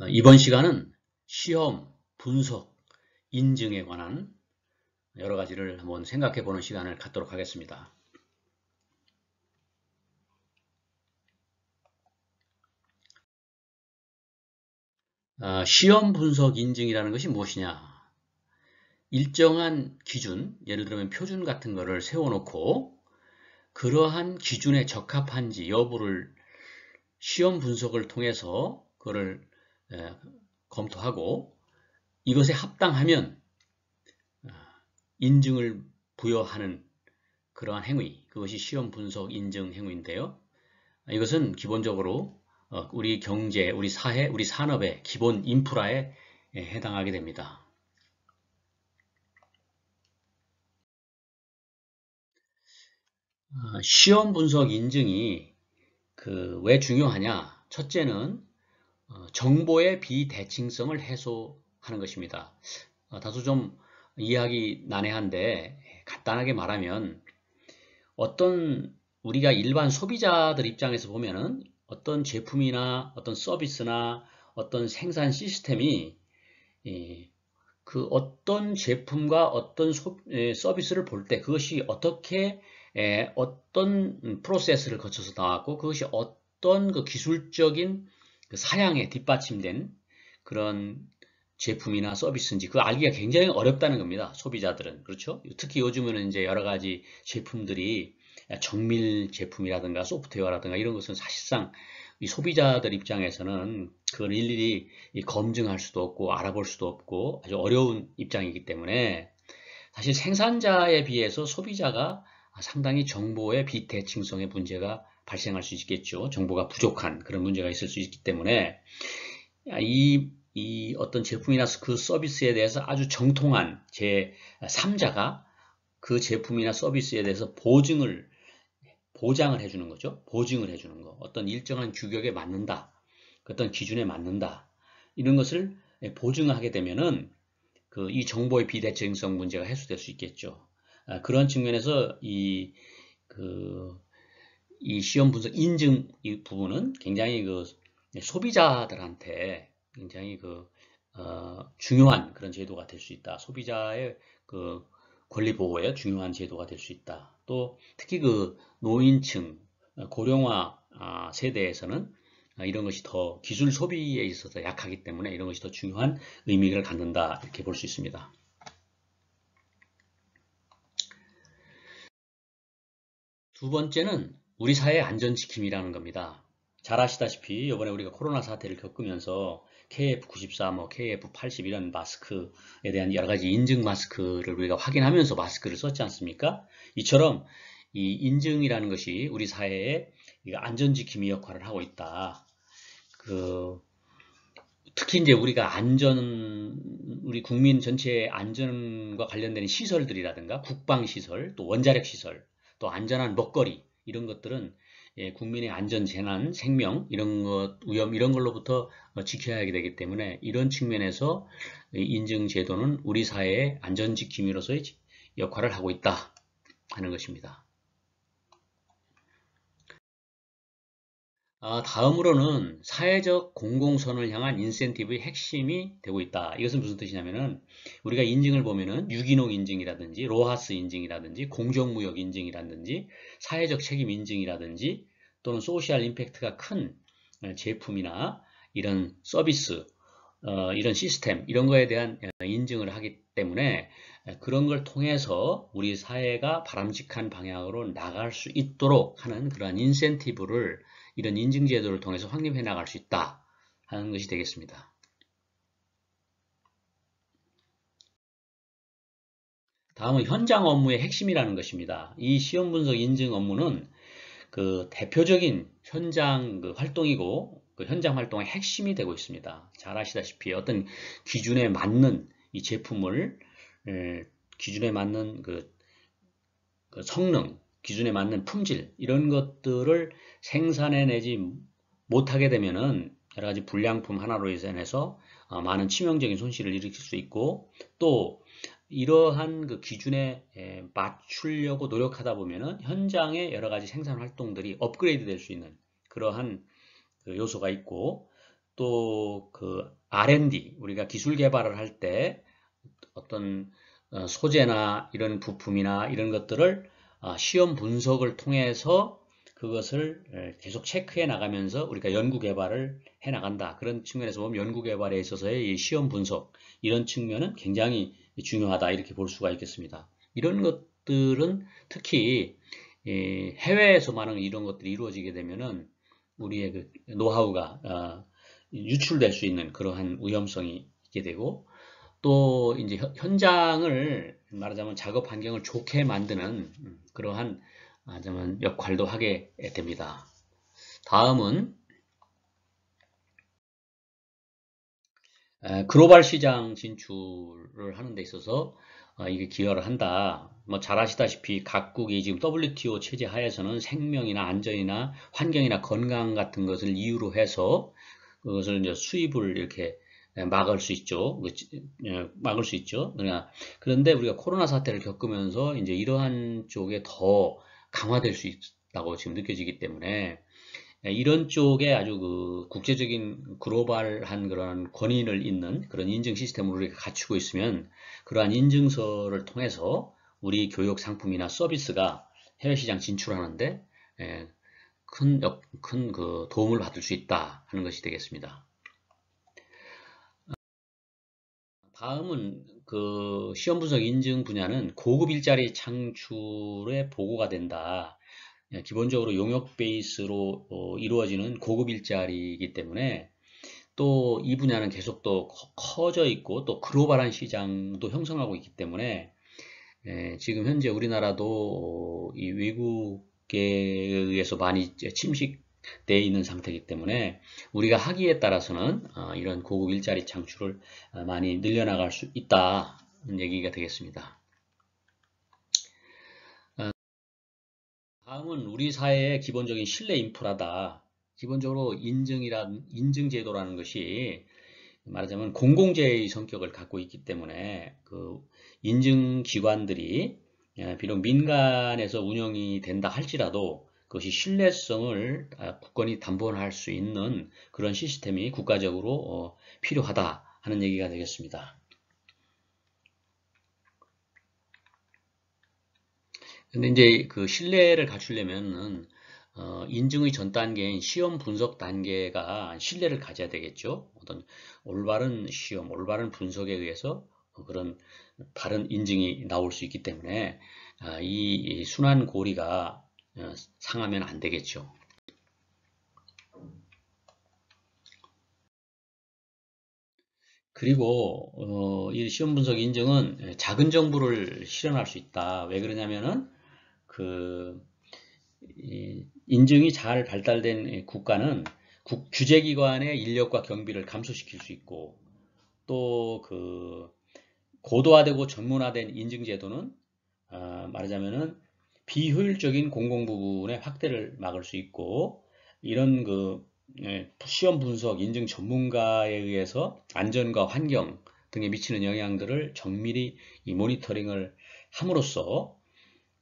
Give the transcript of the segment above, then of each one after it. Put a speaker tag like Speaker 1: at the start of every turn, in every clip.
Speaker 1: 이번 시간은 시험, 분석, 인증에 관한 여러 가지를 한번 생각해 보는 시간을 갖도록 하겠습니다. 시험, 분석, 인증이라는 것이 무엇이냐? 일정한 기준, 예를 들면 표준 같은 거를 세워놓고 그러한 기준에 적합한지 여부를 시험 분석을 통해서 그거를 검토하고 이것에 합당하면 인증을 부여하는 그러한 행위, 그것이 시험 분석 인증 행위인데요. 이것은 기본적으로 우리 경제, 우리 사회, 우리 산업의 기본 인프라에 해당하게 됩니다. 시험 분석 인증이 왜 중요하냐? 첫째는 정보의 비대칭성을 해소하는 것입니다. 다소 좀 이해하기 난해한데 간단하게 말하면 어떤 우리가 일반 소비자들 입장에서 보면은 어떤 제품이나 어떤 서비스나 어떤 생산 시스템이 그 어떤 제품과 어떤 서비스를 볼 때 그것이 어떻게 어떤 프로세스를 거쳐서 나왔고 그것이 어떤 그 기술적인 그 사양에 뒷받침된 그런 제품이나 서비스인지 그거 알기가 굉장히 어렵다는 겁니다. 소비자들은. 그렇죠? 특히 요즘에는 이제 여러 가지 제품들이 정밀 제품이라든가 소프트웨어라든가 이런 것은 사실상 이 소비자들 입장에서는 그걸 일일이 검증할 수도 없고 알아볼 수도 없고 아주 어려운 입장이기 때문에 사실 생산자에 비해서 소비자가 상당히 정보의 비대칭성의 문제가 발생할 수 있겠죠. 정보가 부족한 그런 문제가 있을 수 있기 때문에 이 어떤 제품이나 그 서비스에 대해서 아주 정통한 제3자가 그 제품이나 서비스에 대해서 보장을 해주는 거죠. 보증을 해주는 거. 어떤 일정한 규격에 맞는다. 어떤 기준에 맞는다. 이런 것을 보증하게 되면은 이 정보의 비대칭성 문제가 해소될 수 있겠죠. 그런 측면에서 이 시험 분석 인증 이 부분은 굉장히 소비자들한테 굉장히 중요한 그런 제도가 될 수 있다. 소비자의 권리 보호에 중요한 제도가 될 수 있다. 또 특히 노인층, 고령화 세대에서는 이런 것이 더 기술 소비에 있어서 약하기 때문에 이런 것이 더 중요한 의미를 갖는다. 이렇게 볼 수 있습니다. 두 번째는 우리 사회의 안전지킴이라는 겁니다. 잘 아시다시피 이번에 우리가 코로나 사태를 겪으면서 KF94, KF80 이런 마스크에 대한 여러 가지 인증 마스크를 우리가 확인하면서 마스크를 썼지 않습니까? 이처럼 이 인증이라는 것이 우리 사회의 안전지킴이 역할을 하고 있다. 특히 이제 우리가 우리 국민 전체의 안전과 관련된 시설들이라든가 국방시설, 또 원자력시설, 또 안전한 먹거리 이런 것들은 국민의 안전, 재난, 생명 이런 것, 위험 이런 걸로부터 지켜야 하게 되기 때문에 이런 측면에서 인증 제도는 우리 사회의 안전 지킴이로서의 역할을 하고 있다 하는 것입니다. 다음으로는 사회적 공공선을 향한 인센티브의 핵심이 되고 있다. 이것은 무슨 뜻이냐면은 우리가 인증을 보면은 유기농 인증이라든지 로하스 인증이라든지 공정무역 인증이라든지 사회적 책임 인증이라든지 또는 소셜 임팩트가 큰 제품이나 이런 서비스, 이런 시스템 이런 거에 대한 인증을 하기 때문에 그런 걸 통해서 우리 사회가 바람직한 방향으로 나갈 수 있도록 하는 그러한 인센티브를 이런 인증 제도를 통해서 확립해 나갈 수 있다 하는 것이 되겠습니다. 다음은 현장 업무의 핵심이라는 것입니다. 이 시험 분석 인증 업무는 대표적인 현장 활동이고 현장 활동의 핵심이 되고 있습니다. 잘 아시다시피 어떤 기준에 맞는 이 제품을 기준에 맞는 성능, 기준에 맞는 품질 이런 것들을 생산해내지 못하게 되면은 여러 가지 불량품 하나로 인해서 많은 치명적인 손실을 일으킬 수 있고 또 이러한 기준에 맞추려고 노력하다 보면은 현장의 여러 가지 생산 활동들이 업그레이드 될 수 있는 그러한 요소가 있고 또 그 R&D, 우리가 기술 개발을 할 때 어떤 소재나 이런 부품이나 이런 것들을 시험 분석을 통해서 그것을 계속 체크해 나가면서 우리가 연구 개발을 해 나간다. 그런 측면에서 보면 연구 개발에 있어서의 이 시험 분석, 이런 측면은 굉장히 중요하다, 이렇게 볼 수가 있겠습니다. 이런 것들은 특히 해외에서 많은 이런 것들이 이루어지게 되면은 우리의 그 노하우가 유출될 수 있는 그러한 위험성이 있게 되고, 또 이제 현장을 말하자면 작업 환경을 좋게 만드는 그러한 말하자면 역할도 하게 됩니다. 다음은 글로벌 시장 진출을 하는 데 있어서 이게 기여를 한다. 뭐 잘 아시다시피 각국이 지금 WTO 체제 하에서는 생명이나 안전이나 환경이나 건강 같은 것을 이유로 해서 그것을 이제 수입을 이렇게 막을 수 있죠. 막을 수 있죠. 그런데 우리가 코로나 사태를 겪으면서 이제 이러한 쪽에 더 강화될 수 있다고 지금 느껴지기 때문에 이런 쪽에 아주 그 국제적인 글로벌한 그런 권위를 잇는 그런 인증 시스템을 우리가 갖추고 있으면 그러한 인증서를 통해서 우리 교육 상품이나 서비스가 해외 시장 진출하는데 큰 그 도움을 받을 수 있다 하는 것이 되겠습니다. 다음은 그 시험 분석 인증 분야는 고급 일자리 창출에 보고가 된다. 기본적으로 용역 베이스로 이루어지는 고급 일자리이기 때문에 또 이 분야는 계속 또 커져 있고 또 글로벌한 시장도 형성하고 있기 때문에 지금 현재 우리나라도 이 외국에 의해서 많이 침식되어 있는 상태이기 때문에 우리가 하기에 따라서는 이런 고급 일자리 창출을 많이 늘려나갈 수 있다는 얘기가 되겠습니다. 다음은 우리 사회의 기본적인 신뢰 인프라다. 기본적으로 인증 제도라는 것이 말하자면 공공재의 성격을 갖고 있기 때문에 그 인증 기관들이 비록 민간에서 운영이 된다 할지라도 그것이 신뢰성을 굳건히 담보할 수 있는 그런 시스템이 국가적으로 필요하다 하는 얘기가 되겠습니다. 근데 이제 그 신뢰를 갖추려면은 인증의 전 단계인 시험 분석 단계가 신뢰를 가져야 되겠죠. 어떤 올바른 시험, 올바른 분석에 의해서 그런 바른 인증이 나올 수 있기 때문에 이 순환 고리가 상하면 안 되겠죠. 그리고 이 시험 분석 인증은 작은 정보를 실현할 수 있다. 왜 그러냐면은 그 인증이 잘 발달된 국가는 규제기관의 인력과 경비를 감소시킬 수 있고 또 그 고도화되고 전문화된 인증제도는 말하자면은 비효율적인 공공 부분의 확대를 막을 수 있고 이런 그 시험 분석 인증 전문가에 의해서 안전과 환경 등에 미치는 영향들을 정밀히 모니터링을 함으로써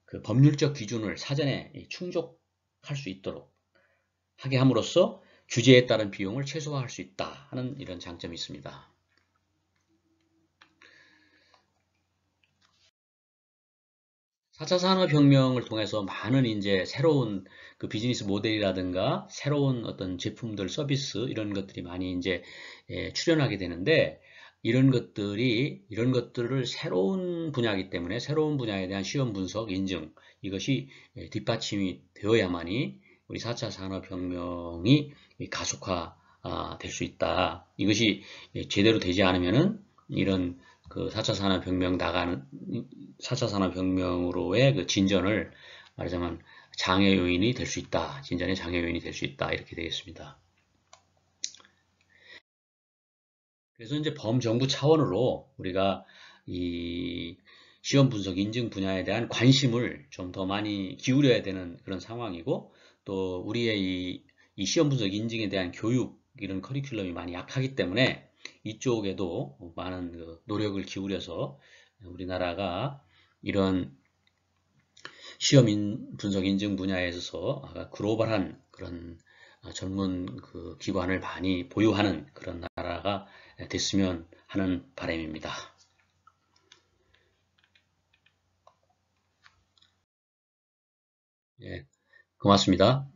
Speaker 1: 그 법률적 기준을 사전에 충족할 수 있도록 하게 함으로써 규제에 따른 비용을 최소화할 수 있다 하는 이런 장점이 있습니다. 사 차 산업혁명을 통해서 많은 이제 새로운 그 비즈니스 모델이라든가 새로운 어떤 제품들, 서비스 이런 것들이 많이 이제 출현하게 되는데 이런 것들을 새로운 분야이기 때문에 새로운 분야에 대한 시험 분석, 인증 이것이 뒷받침이 되어야만이 우리 4차 산업혁명이 가속화 될 수 있다. 이것이 제대로 되지 않으면은 이런 그 4차 산업혁명으로의 그 진전을 말하자면 장애 요인이 될 수 있다. 진전의 장애 요인이 될 수 있다. 이렇게 되겠습니다. 그래서 이제 범정부 차원으로 우리가 이 시험 분석 인증 분야에 대한 관심을 좀 더 많이 기울여야 되는 그런 상황이고 또 우리의 이 시험 분석 인증에 대한 교육 이런 커리큘럼이 많이 약하기 때문에 이쪽에도 많은 그 노력을 기울여서 우리나라가 이런 시험 분석 인증 분야에 있어서 글로벌한 그런 젊은 그 기관을 많이 보유하는 그런 나라가 됐으면 하는 바람입니다. 예, 고맙습니다.